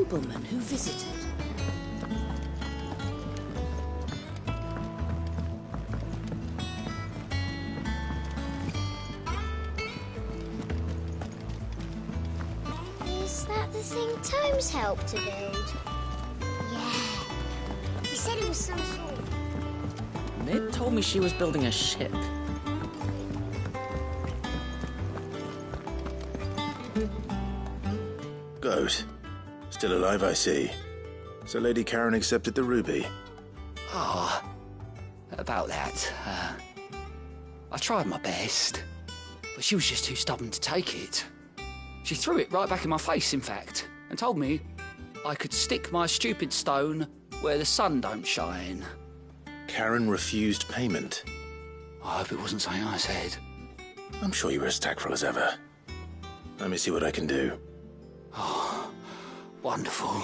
nobleman who visited. Is that the thing Tomes helped to build? Yeah. He said it was some sort of... Mid told me she was building a ship. Goat. Still alive, I see. So Lady Karen accepted the ruby. Ah, about that. I tried my best, but she was just too stubborn to take it. She threw it right back in my face, in fact, and told me I could stick my stupid stone where the sun don't shine. Karen refused payment. I hope it wasn't something I said. I'm sure you were as tactful as ever. Let me see what I can do. Oh, wonderful.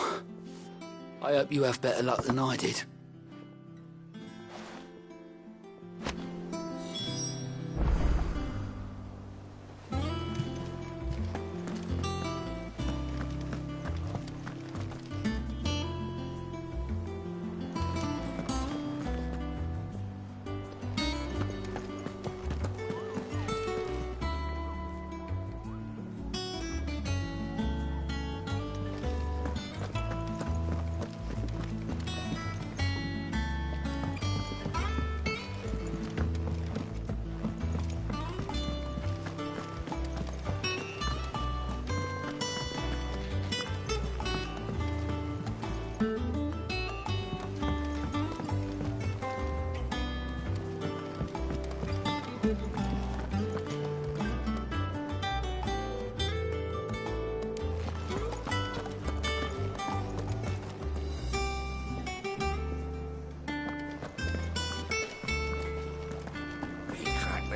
I hope you have better luck than I did.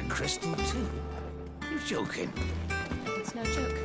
Crystal too? You're joking. It's no joke.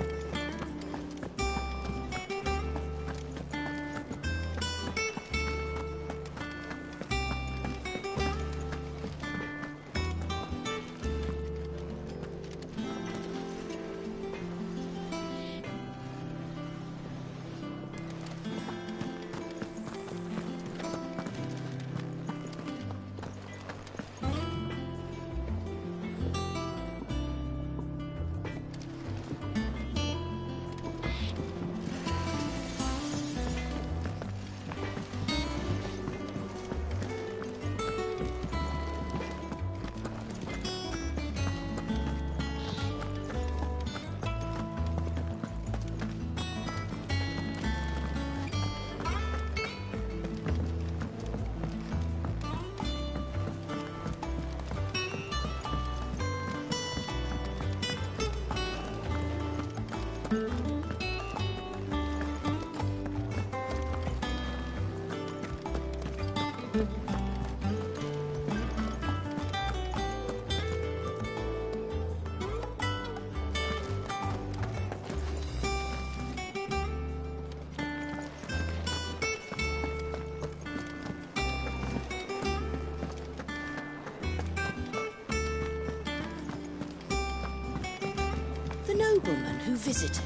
The nobleman who visited.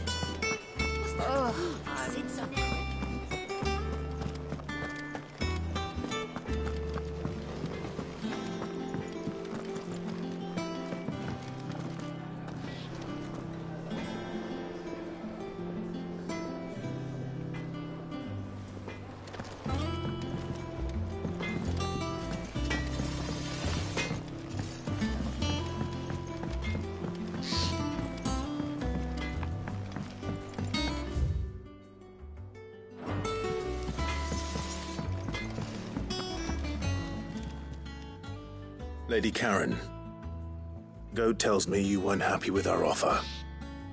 Lady Karen, Goat tells me you weren't happy with our offer.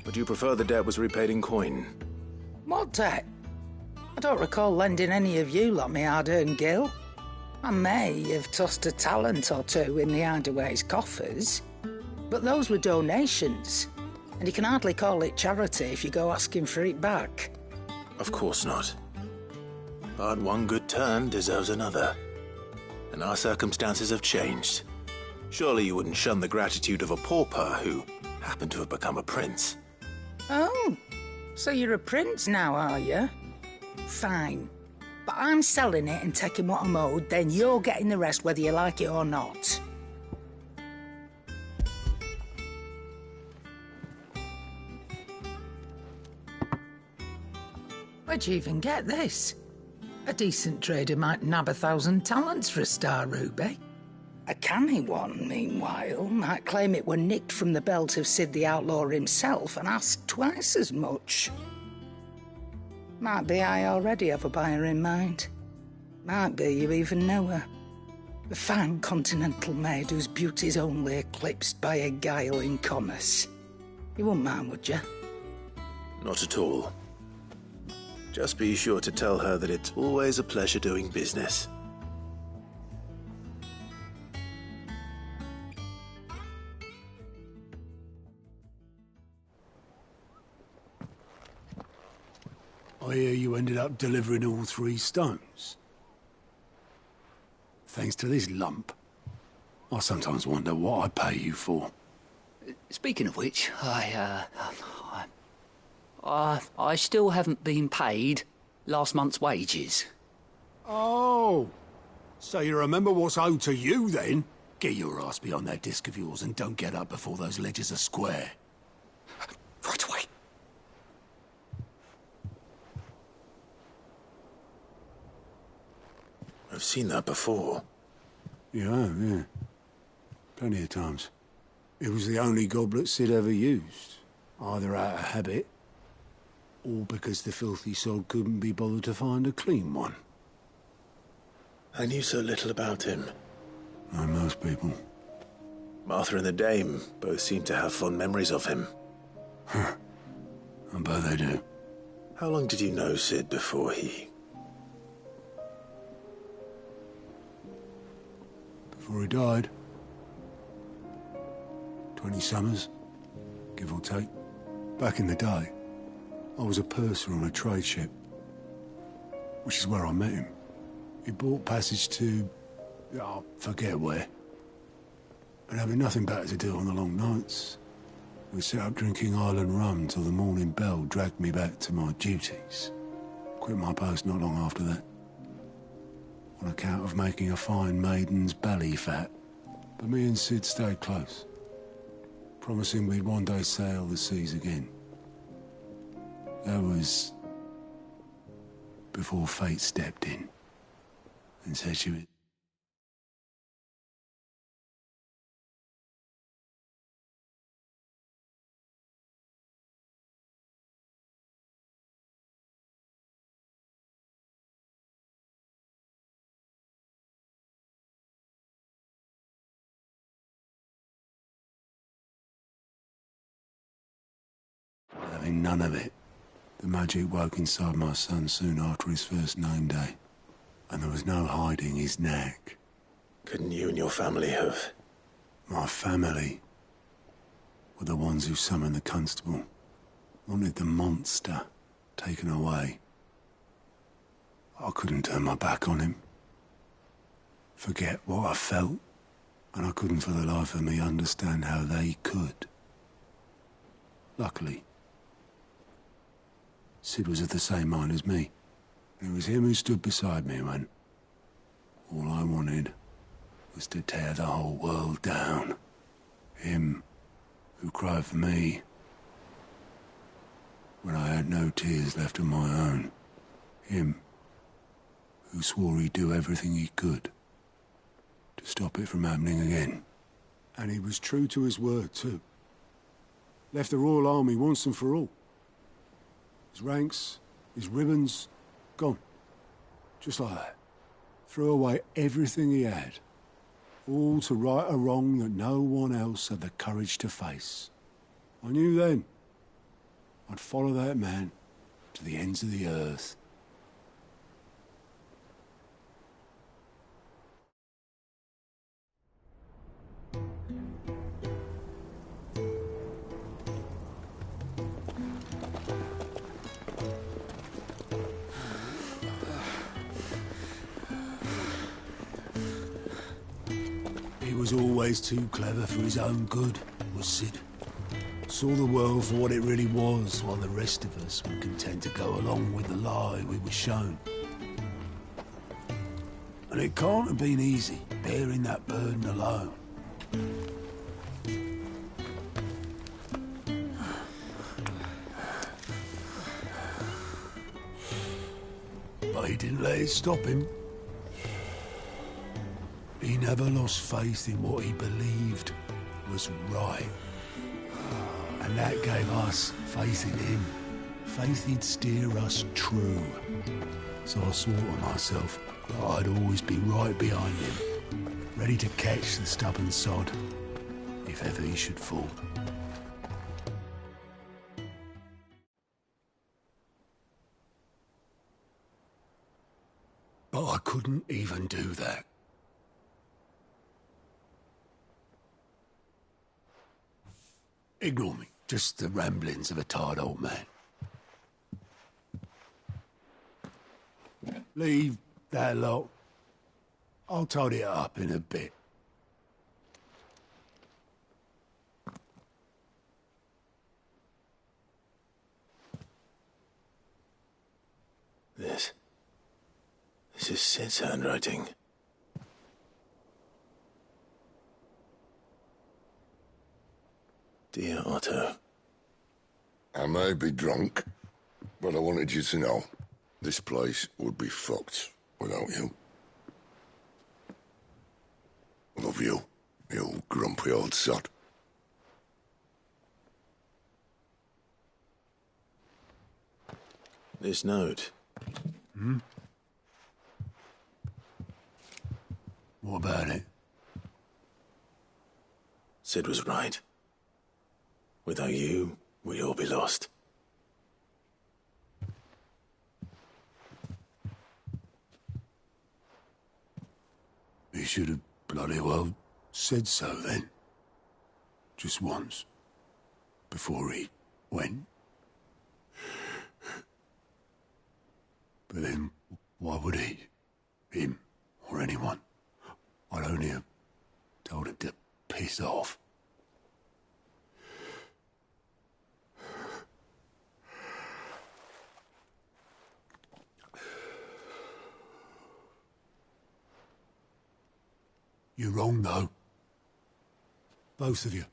Would you prefer the debt was repaid in coin? What debt? I don't recall lending any of you lot me hard-earned gil. I may have tossed a talent or two in the Hideaway's coffers, but those were donations, and you can hardly call it charity if you go asking for it back. Of course not. But one good turn deserves another. And our circumstances have changed. Surely you wouldn't shun the gratitude of a pauper who happened to have become a prince. Oh, so you're a prince now, are you? Fine. But I'm selling it and taking what I'm owed, then you're getting the rest whether you like it or not. Where'd you even get this? A decent trader might nab 1,000 talents for a star ruby. A canny one, meanwhile, might claim it were nicked from the belt of Sid the Outlaw himself and ask twice as much. Might be I already have a buyer in mind. Might be you even know her. A fine continental maid whose beauty's only eclipsed by a guile in commerce. You wouldn't mind, would you? Not at all. Just be sure to tell her that it's always a pleasure doing business. I hear you ended up delivering all 3 stones. Thanks to this lump. I sometimes wonder what I pay you for. Speaking of which, I still haven't been paid last month's wages. Oh, so you remember what's owed to you then? Get your ass behind that disc of yours and don't get up before those ledgers are square. Right away. I've seen that before. Yeah. Plenty of times. It was the only goblet Sid ever used. Either out of habit, or because the filthy sod couldn't be bothered to find a clean one. I knew so little about him. Like most people. Martha and the Dame both seem to have fond memories of him. I bet they do. How long did you know Sid before Before he died. 20 summers, give or take. Back in the day, I was a purser on a trade ship, which is where I met him. He bought passage to, I forget where. But having nothing better to do on the long nights, we set up drinking island rum till the morning bell dragged me back to my duties. Quit my post not long after that, on account of making a fine maiden's belly fat. But me and Sid stayed close, promising we'd one day sail the seas again. That was before fate stepped in and said she was... Having none of it. The magic woke inside my son soon after his first name day, and there was no hiding his knack. Couldn't you and your family have? My family were the ones who summoned the constable, wanted the monster taken away. I couldn't turn my back on him, forget what I felt, and I couldn't for the life of me understand how they could. Luckily, Sid was of the same mind as me. It was him who stood beside me when all I wanted was to tear the whole world down. Him who cried for me when I had no tears left of my own. Him who swore he'd do everything he could to stop it from happening again. And he was true to his word, too. Left the Royal Army once and for all. His ranks, his ribbons, gone. Just like that. Threw away everything he had. All to right a wrong that no one else had the courage to face. I knew then I'd follow that man to the ends of the earth. He was always too clever for his own good, was Sid. saw the world for what it really was, while the rest of us were content to go along with the lie we were shown. And it can't have been easy, bearing that burden alone. But he didn't let it stop him. He never lost faith in what he believed was right. And that gave us faith in him. Faith he'd steer us true. So I swore to myself that I'd always be right behind him, ready to catch the stubborn sod, if ever he should fall. But I couldn't even do that. Ignore me. Just the ramblings of a tired old man. Leave that lot. I'll tidy it up in a bit. This is Sid's handwriting. Dear Otto. I may be drunk, but I wanted you to know this place would be fucked without you. Love you, you grumpy old sod. This note. What about it? Sid was right. Without you, we'd all be lost. He should have bloody well said so then. Just once. Before he went. But then, why would he? Him, or anyone? I'd only have told him to piss off. You're wrong, though. Both of you.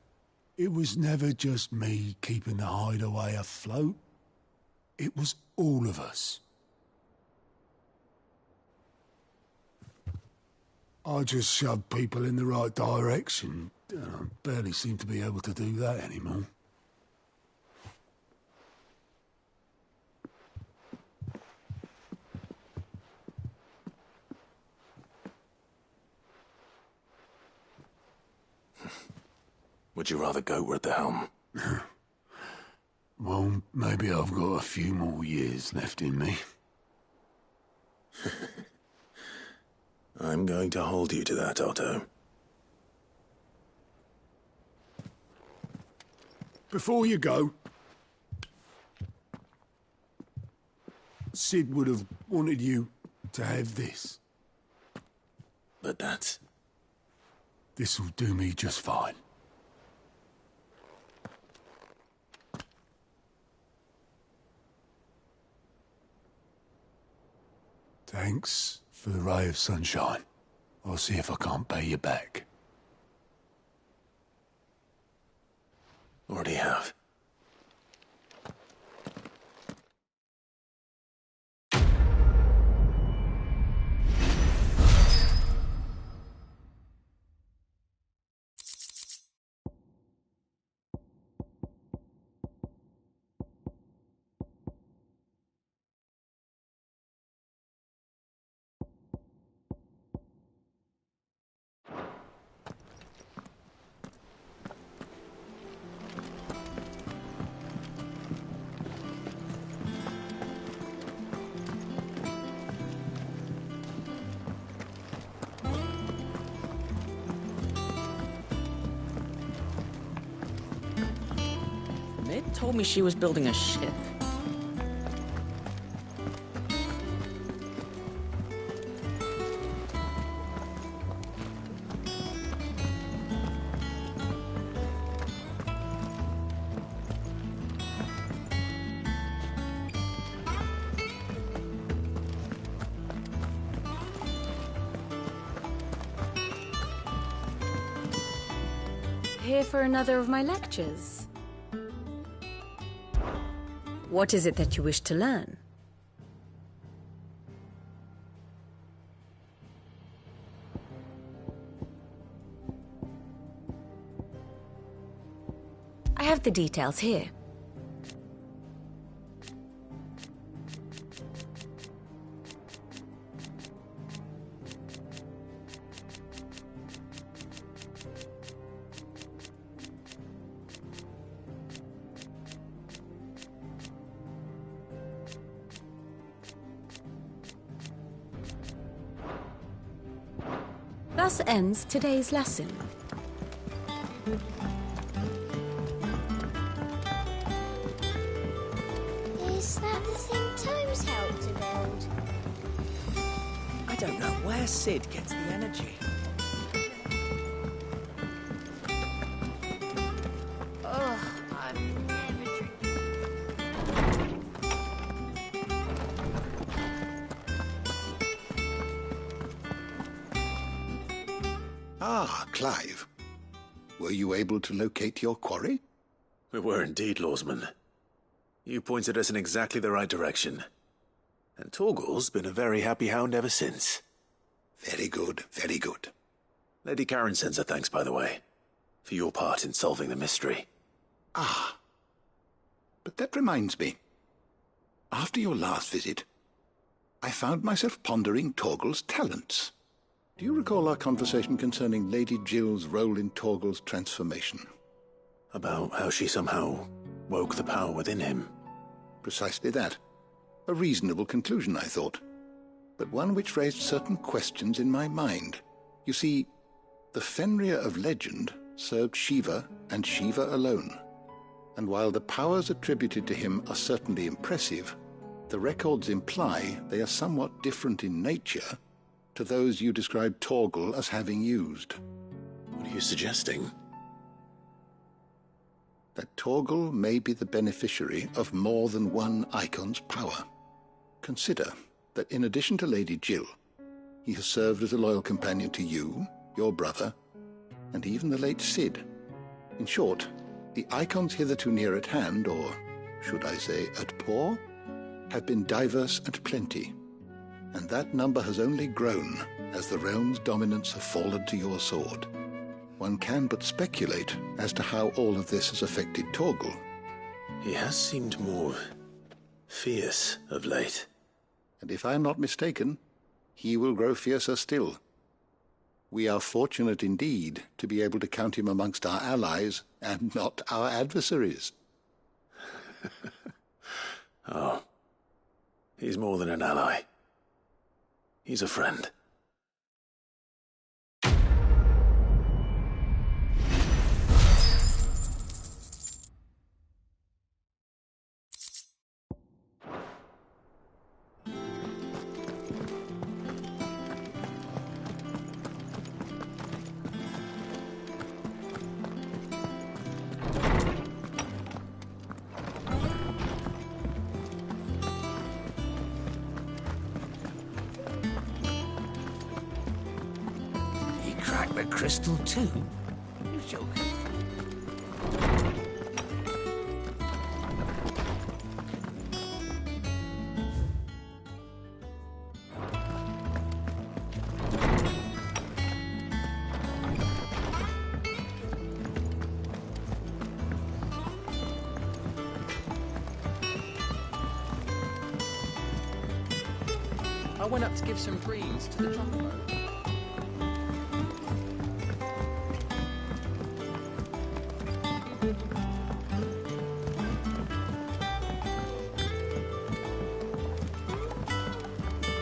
It was never just me keeping the hideaway afloat. It was all of us. I just shoved people in the right direction. I barely seem to be able to do that anymore. Would you rather go at the helm? Well, maybe I've got a few more years left in me. I'm going to hold you to that, Otto. Before you go, Sid would have wanted you to have this. But that's... This'll do me just fine. Thanks for the ray of sunshine. I'll see if I can't pay you back. Already have. Mid told me she was building a ship. Here for another of my lectures? What is it that you wish to learn? I have the details here. Thus ends today's lesson. Is that the thing Tomes helped to build? I don't know where Sid gets the energy. Ugh, I'm never drinking. Ah, Clive. Were you able to locate your quarry? We were indeed, Lawsman. You pointed us in exactly the right direction. And Torgal's been a very happy hound ever since. Very good, very good. Lady Karen sends her thanks, by the way, for your part in solving the mystery. Ah. But that reminds me. After your last visit, I found myself pondering Torgal's talents. Do you recall our conversation concerning Lady Jill's role in Torgal's transformation? About how she somehow woke the power within him. Precisely that. A reasonable conclusion, I thought. But one which raised certain questions in my mind. You see, the Fenrir of legend served Shiva and Shiva alone. And while the powers attributed to him are certainly impressive, the records imply they are somewhat different in nature to those you described Torgal as having used. What are you suggesting? That Torgal may be the beneficiary of more than one icon's power. Consider that in addition to Lady Jill, he has served as a loyal companion to you, your brother, and even the late Sid. In short, the icons hitherto near at hand, or should I say at paw, have been diverse and plenty, and that number has only grown as the realm's dominance have fallen to your sword. One can but speculate as to how all of this has affected Torgal. He has seemed more fierce of late. And if I am not mistaken, he will grow fiercer still. We are fortunate indeed to be able to count him amongst our allies and not our adversaries. Oh, he's more than an ally. He's a friend. Crack the crystal too? You joking? I went up to give some greens to the trucker.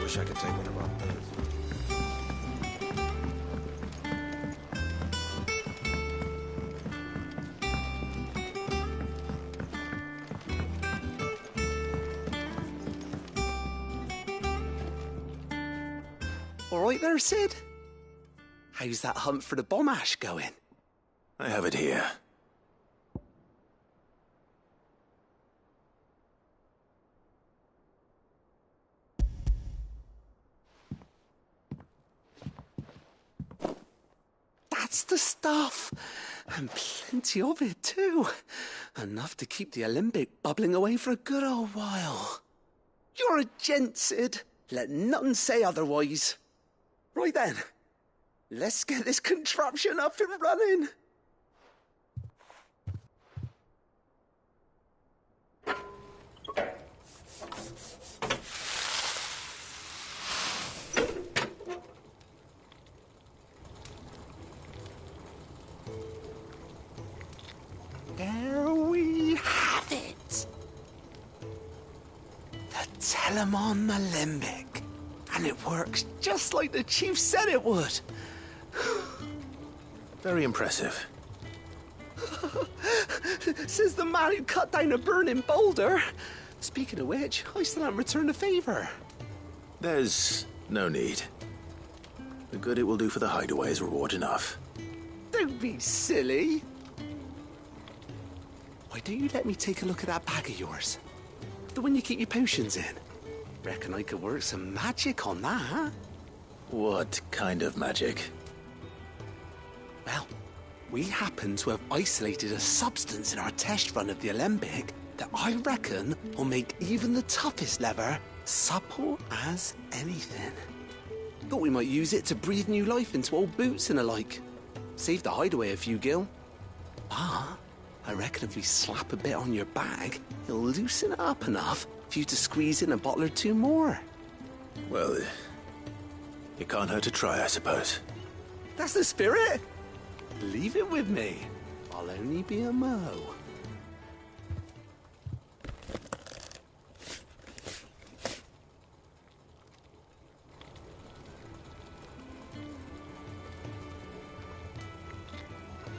Wish I could take one of our birds. All right there, Sid? How's that hunt for the bomb ash going? I have it here. That's the stuff. And plenty of it, too. Enough to keep the Alembic bubbling away for a good old while. You're a gent, Sid. Let nothing say otherwise. Right then, let's get this contraption up and running. There we have it. The Telemon Alembic. And it works just like the chief said it would. Very impressive. Says the man who cut down a burning boulder. Speaking of which, I still haven't returned the favor. There's no need. The good it will do for the hideaway is reward enough. Don't be silly. Why don't you let me take a look at that bag of yours? The one you keep your potions in. Reckon I could work some magic on that, huh? What kind of magic? Well, we happen to have isolated a substance in our test run of the Alembic that I reckon will make even the toughest lever supple as anything. Thought we might use it to breathe new life into old boots and the like. Save the hideaway a few gil. Ah, I reckon if we slap a bit on your bag, it'll loosen it up enough for you to squeeze in a bottle or two more. Well, it can't hurt to try, I suppose. That's the spirit. Leave it with me. I'll only be a mo.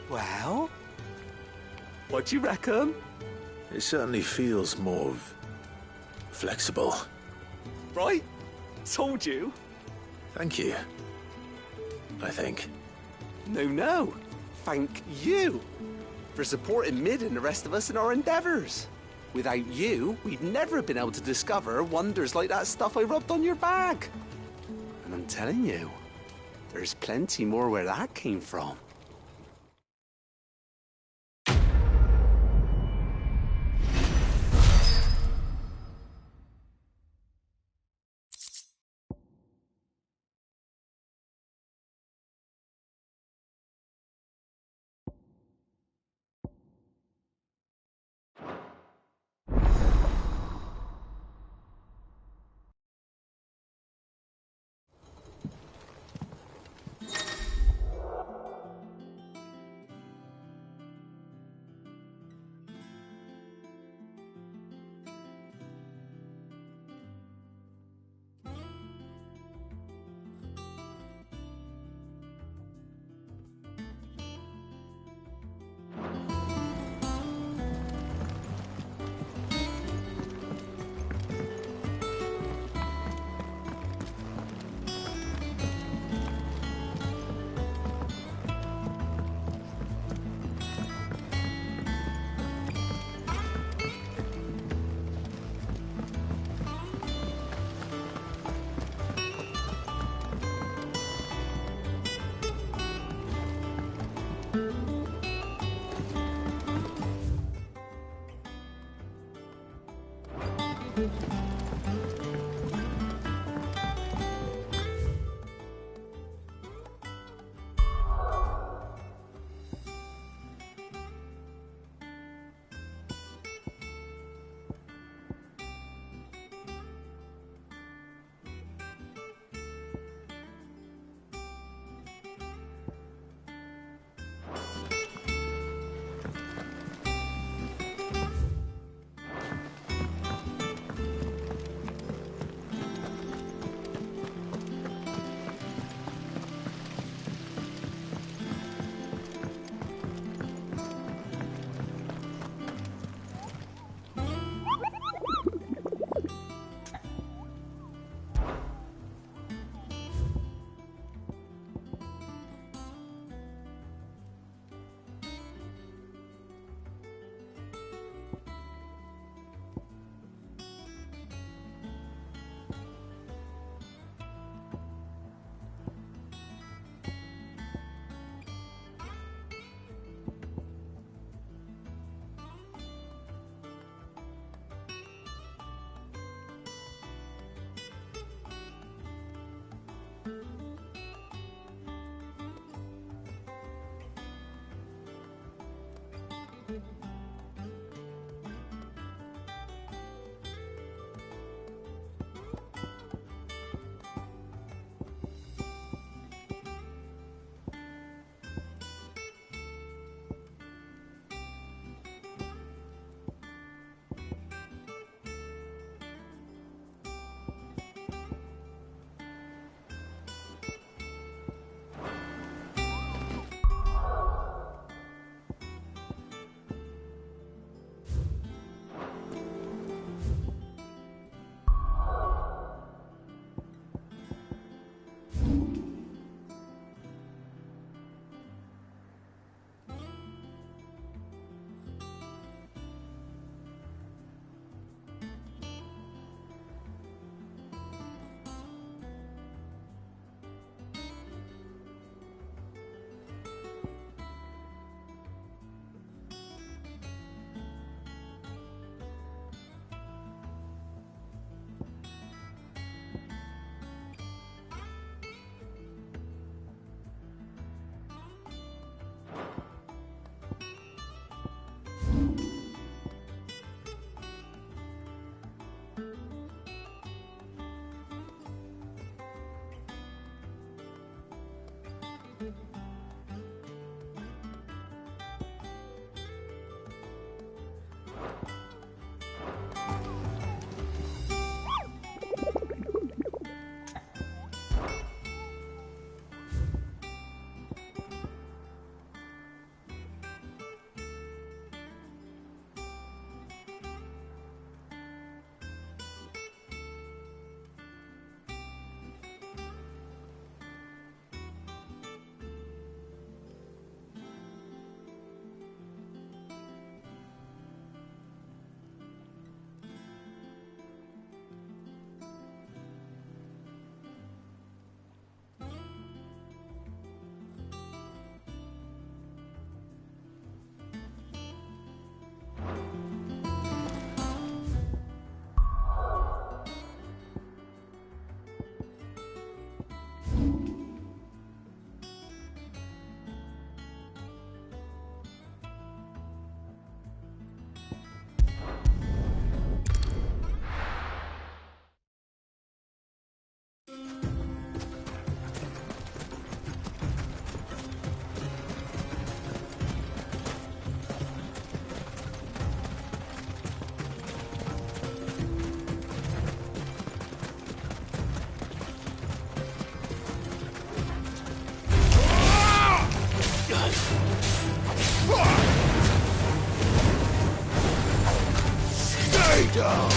Well, what do you reckon? It certainly feels more flexible. Right? Told you. Thank you. I think. No. Thank you for supporting Mid and the rest of us in our endeavors. Without you, we'd never have been able to discover wonders like that stuff I rubbed on your bag. And I'm telling you, there's plenty more where that came from. Stay down!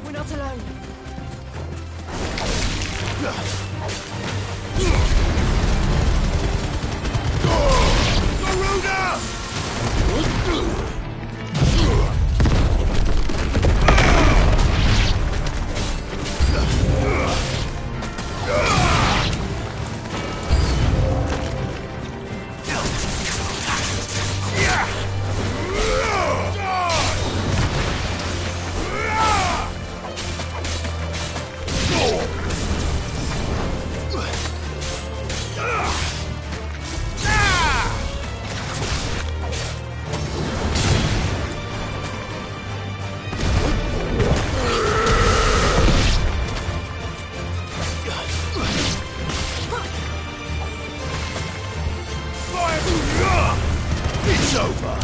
We're not alone. It's over!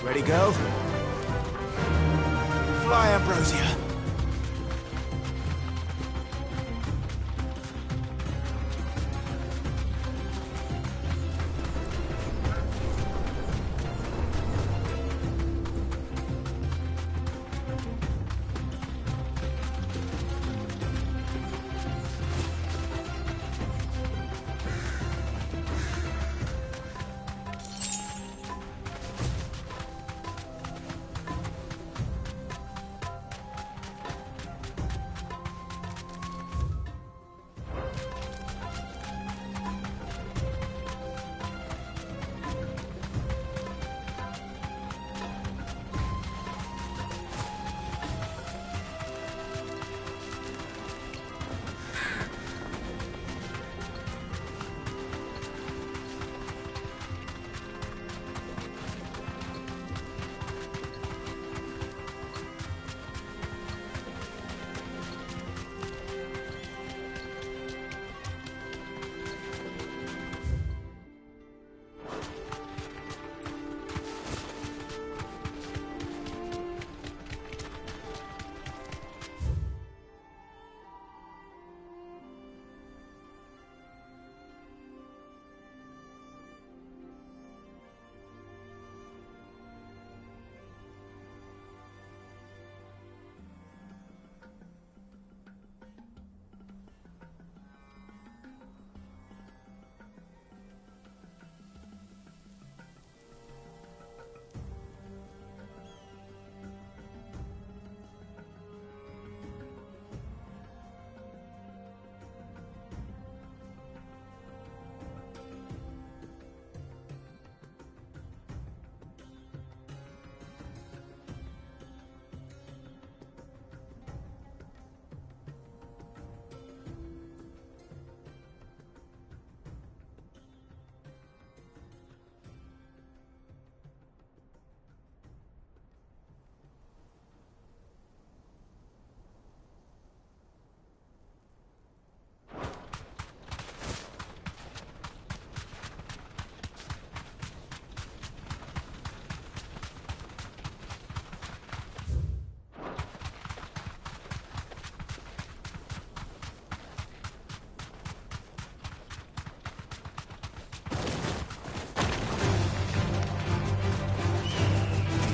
Ready, girl? Fly, Ambrosia.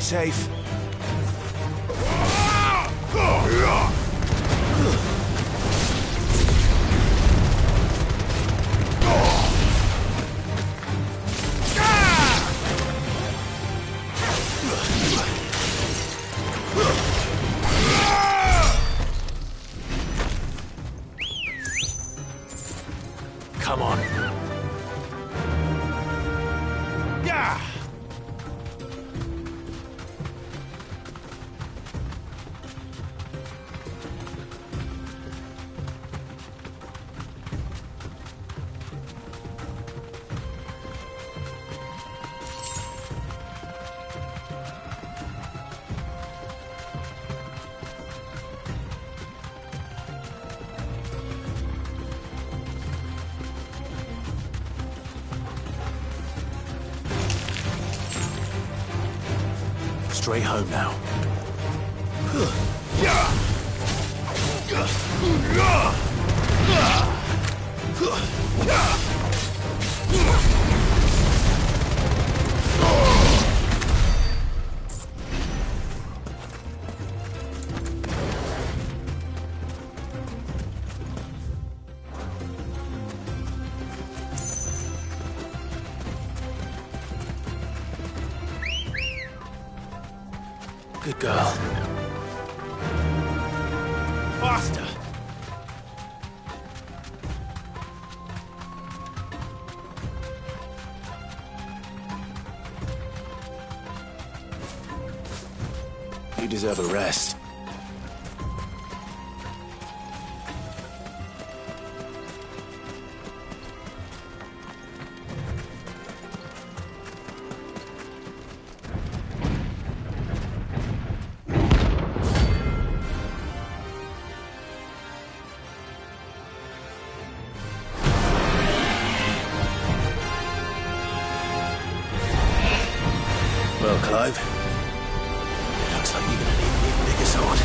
safe. Come on. Yeah! Straight home now. Good girl. Faster! You deserve a rest. Well, Clive, looks like you're gonna need an even bigger sword.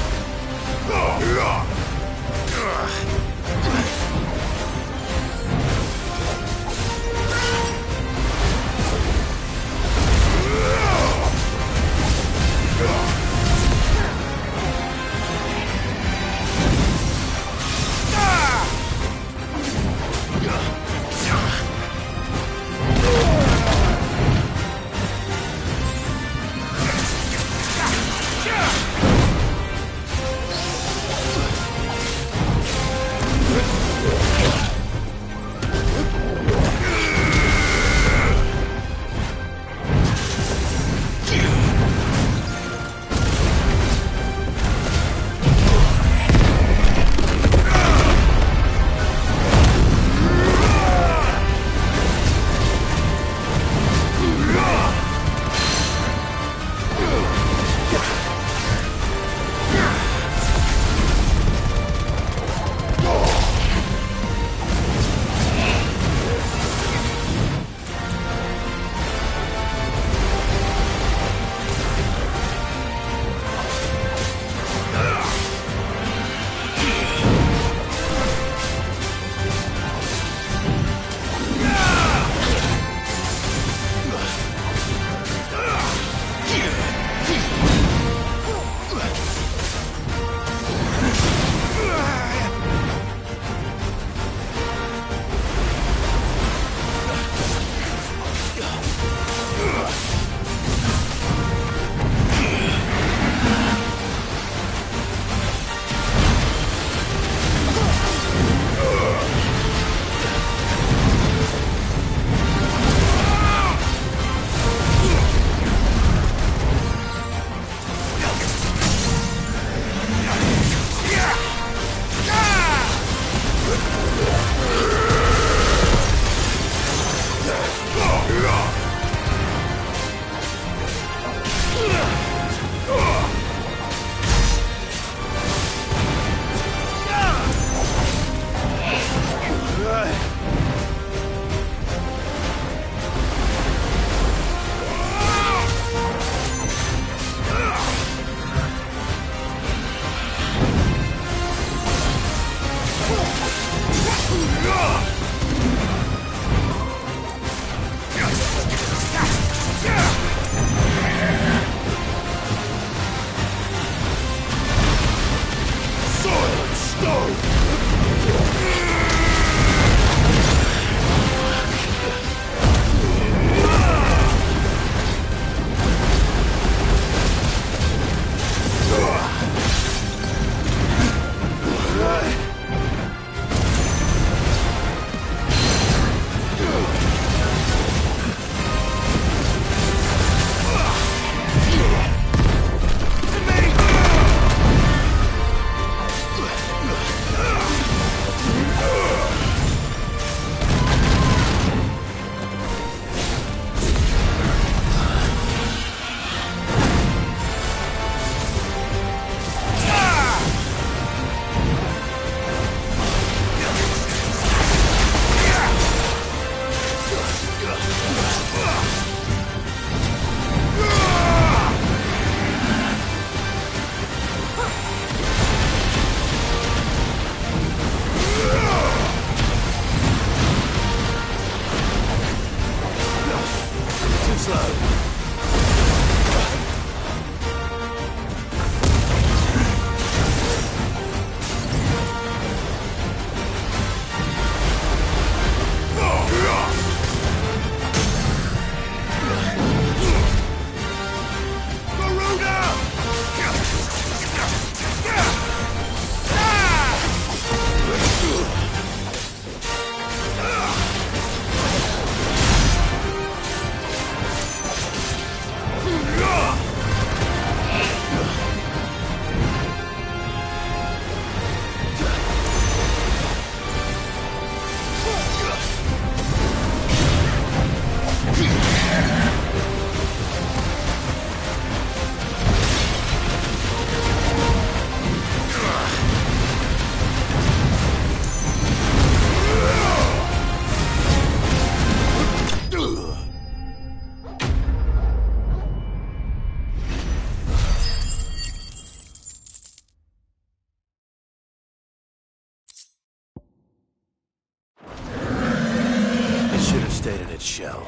Stayed in its shell.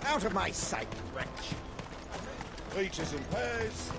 Out of my sight, wretch! Peaches and pears.